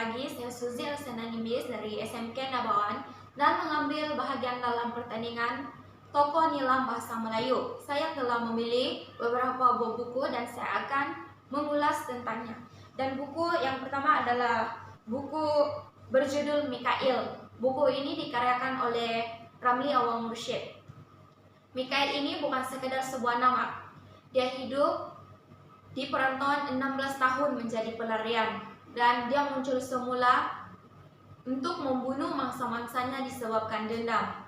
pagi, saya Suzy Elsenanimis dari SMK Nabawan dan mengambil bahagian dalam pertandingan Tokoh Nilam Bahasa Melayu. Saya telah memilih beberapa buah buku dan saya akan mengulas tentangnya. Dan buku yang pertama adalah buku berjudul Mikail. Buku ini dikaryakan oleh Ramli Awang Mursyid. Mikail ini bukan sekedar sebuah nama. Dia hidup di perantauan 16 tahun menjadi pelarian, dan dia muncul semula untuk membunuh mangsa-mangsanya disebabkan dendam.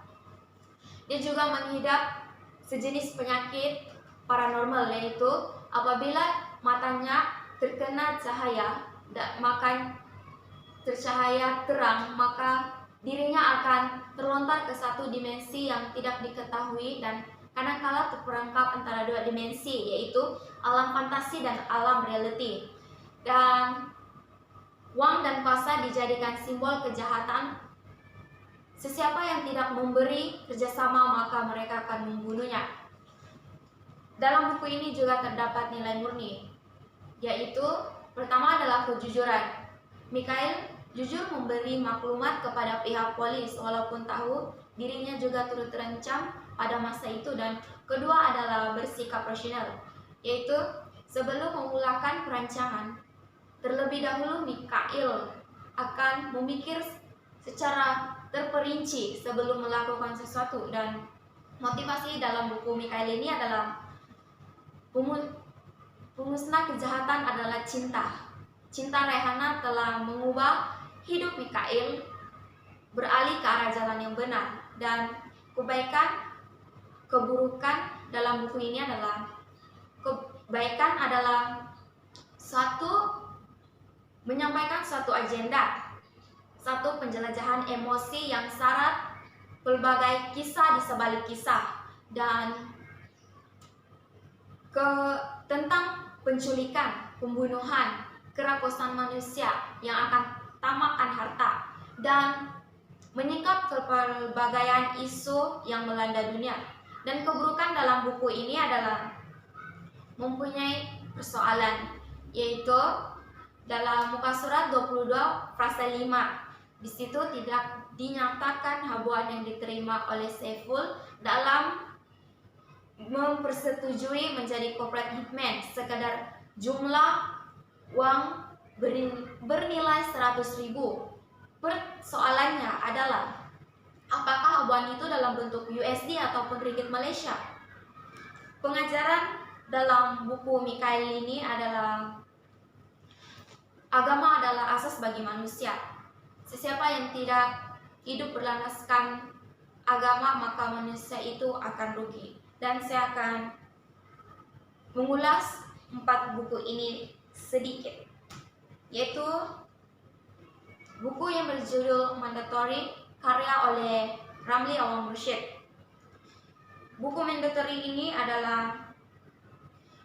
Dia juga mengidap sejenis penyakit paranormal, yaitu apabila matanya terkena cahaya, tercahaya terang, maka dirinya akan terlontar ke satu dimensi yang tidak diketahui dan kadangkala terperangkap antara dua dimensi, yaitu alam fantasi dan alam reality. Dan uang dan kuasa dijadikan simbol kejahatan. Sesiapa yang tidak memberi kerjasama maka mereka akan membunuhnya. Dalam buku ini juga terdapat nilai murni, yaitu pertama adalah kejujuran. Mikail jujur memberi maklumat kepada pihak polis walaupun tahu dirinya juga turut terancam pada masa itu, dan kedua adalah bersikap rasional, yaitu sebelum memulakan perancangan, terlebih dahulu Mikail akan memikir secara terperinci sebelum melakukan sesuatu. Dan motivasi dalam buku Mikail ini adalah pemusnah kejahatan adalah cinta. Cinta Raihana telah mengubah hidup Mikail beralih ke arah jalan yang benar, dan keburukan dalam buku ini adalah kebaikan adalah menyampaikan suatu agenda, satu penjelajahan emosi yang syarat pelbagai kisah di sebalik kisah, dan tentang penculikan, pembunuhan, kerakusan manusia yang akan tamakkan harta, dan menyingkap pelbagaian isu yang melanda dunia. Dan keburukan dalam buku ini adalah mempunyai persoalan, yaitu dalam muka surat 22 frase 5, di situ tidak dinyatakan habuan yang diterima oleh Saiful dalam mempersetujui menjadi corporate hitman sekadar jumlah uang bernilai 100.000. Persoalannya adalah apakah habuan itu dalam bentuk USD ataupun ringgit Malaysia. Pengajaran dalam buku Mikail ini adalah agama adalah asas bagi manusia. Sesiapa yang tidak hidup berlandaskan agama maka manusia itu akan rugi. Dan saya akan mengulas 4 buku ini sedikit, yaitu buku yang berjudul Mandatory karya oleh Ramli Awang Mursyid. Buku Mandatory ini adalah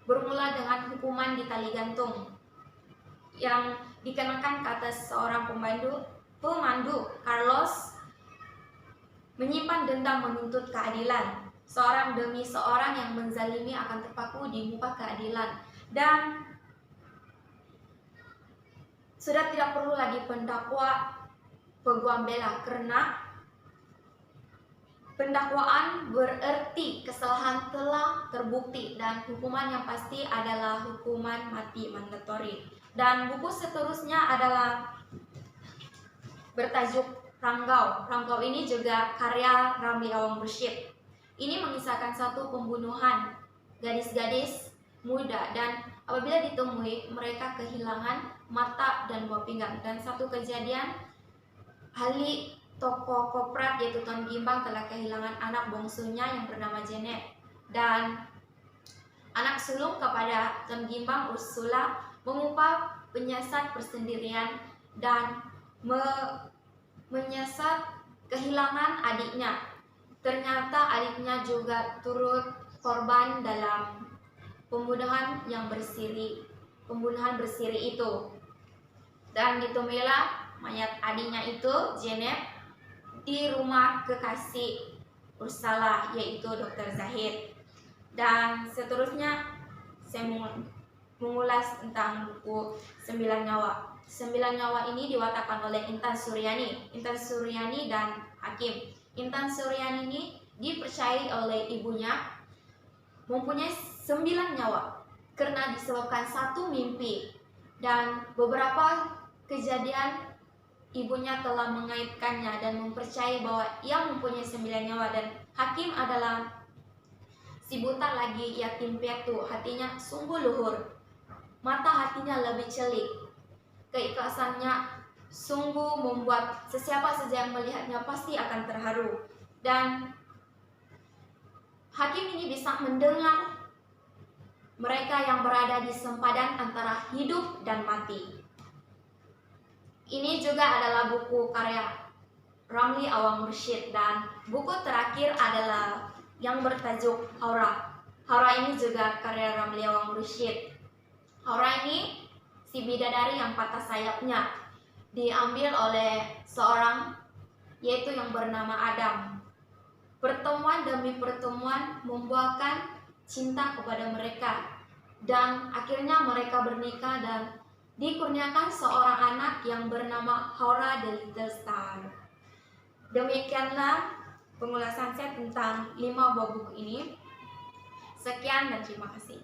bermula dengan hukuman di tali gantung yang dikenakan ke atas seorang pemandu Carlos menyimpan dendam menuntut keadilan. Seorang demi seorang yang menzalimi akan terpaku di muka keadilan, dan sudah tidak perlu lagi pendakwa peguam bela, karena pendakwaan berarti kesalahan telah terbukti dan hukuman yang pasti adalah hukuman mati mandatori. Dan buku seterusnya adalah bertajuk Ranggau. Ranggau ini juga karya Ramli Awang Mursyid. Ini mengisahkan satu pembunuhan gadis-gadis muda, dan apabila ditemui mereka kehilangan mata dan buah pinggang. Dan satu kejadian, ahli toko koprat yaitu Tuan Gimbang telah kehilangan anak bungsunya yang bernama Janet, dan anak sulung kepada Tuan Gimbang, Ursula, mengupah penyiasat persendirian dan menyiasat kehilangan adiknya. Ternyata adiknya juga turut korban dalam pembunuhan bersiri itu. Dan ditemuilah mayat adiknya itu, Janet, di rumah kekasih Ursula, yaitu Dr. Zahid. Dan seterusnya saya mengulas tentang buku 9 Nyawa. 9 nyawa ini diwatakan oleh Intan Suryani dan Hakim. Intan Suryani ini dipercayai oleh ibunya mempunyai 9 nyawa karena disebabkan satu mimpi dan beberapa kejadian ibunya telah mengaitkannya dan mempercayai bahwa ia mempunyai 9 nyawa. Dan Hakim adalah si buta lagi yatim piatu, hatinya sungguh luhur, mata hatinya lebih celik, keikhlasannya sungguh membuat sesiapa saja yang melihatnya pasti akan terharu. Dan Hakim ini bisa mendengar mereka yang berada di sempadan antara hidup dan mati. Ini juga adalah buku karya Ramli Awang Mursyid, dan buku terakhir adalah yang bertajuk Haura. Haura ini juga karya Ramli Awang Mursyid. Haura ini si bidadari yang patah sayapnya diambil oleh seorang yaitu yang bernama Adam. Pertemuan demi pertemuan membuahkan cinta kepada mereka, dan akhirnya mereka bernikah dan dikurniakan seorang anak yang bernama Haura the Little Star. Demikianlah pengulasan saya tentang 5 buah buku ini. Sekian dan terima kasih.